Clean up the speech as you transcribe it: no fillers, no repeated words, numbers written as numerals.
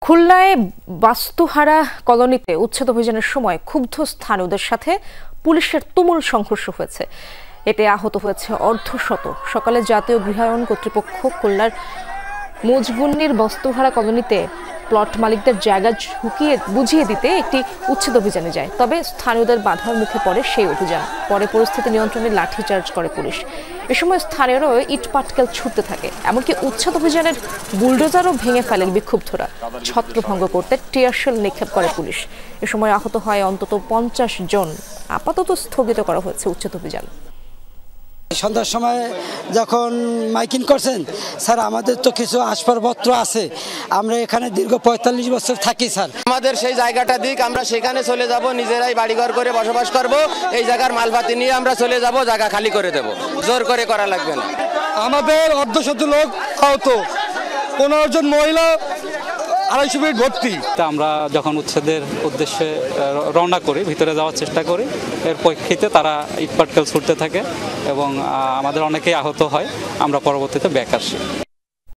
খুলনায় বাস্তুহারা কলোনিতে উচ্ছেদ অভিযানের সময় ক্ষুব্ধ স্থানীয়দের সাথে পুলিশের তুমুল সংঘর্ষ হয়েছে। এতে আহত হয়েছে অর্ধশত। সকালে জাতীয় গৃহায়ণ কর্তৃপক্ষ খুলনার মুজগুন্নির বাস্তুহারা কলোনিতে প্লট মালিকদের জায়গা বুঝিয়ে দিতে একটি উচ্ছেদ অভিযানে যায়। তবে স্থানীয়দের বাধার মুখে পড়ে সেই অভিযান। পরে পরিস্থিতি নিয়ন্ত্রণে লাঠিচার্জ করে পুলিশ। এ সময় স্থানীয়রা ইট পাটকেল ছুটতে থাকে। এমনকি উচ্ছেদ অভিযানের বুলডোজারও ভেঙে ফেলেন বিক্ষুব্ধরা। ছত্রভঙ্গ করতে টিয়ারশেল নিক্ষেপ করে পুলিশ। এ সময় আহত হয় অন্তত 50 জন। আপাতত স্থগিত করা হয়েছে উচ্ছেদ অভিযান। সন্ধ্যার সময় যখন মাইকিং করছেন, স্যার আমাদের তো কিছু আসবাবপত্র আছে, আমরা এখানে দীর্ঘ 45 বছর থাকি স্যার, আমাদের সেই জায়গাটা দিক, আমরা সেখানে চলে যাব, নিজেরাই বাড়িঘর করে বসবাস করব, এই জায়গার মালপাতি নিয়ে আমরা চলে যাব, জায়গা খালি করে দেব, জোর করে করা লাগবে না। আমাদের অর্ধশত লোক আহত, 15 জন মহিলা, 250 মিনিট ভর্তি। আমরা যখন উচ্ছেদের উদ্দেশ্যে রওনা করি, ভিতরে যাওয়ার চেষ্টা করি, এর প্রেক্ষিতে তারা ইটপাটকেল ছুটতে থাকে এবং আমাদের অনেকেই আহত হয়। আমরা পরবর্তীতে ব্যাক আসি।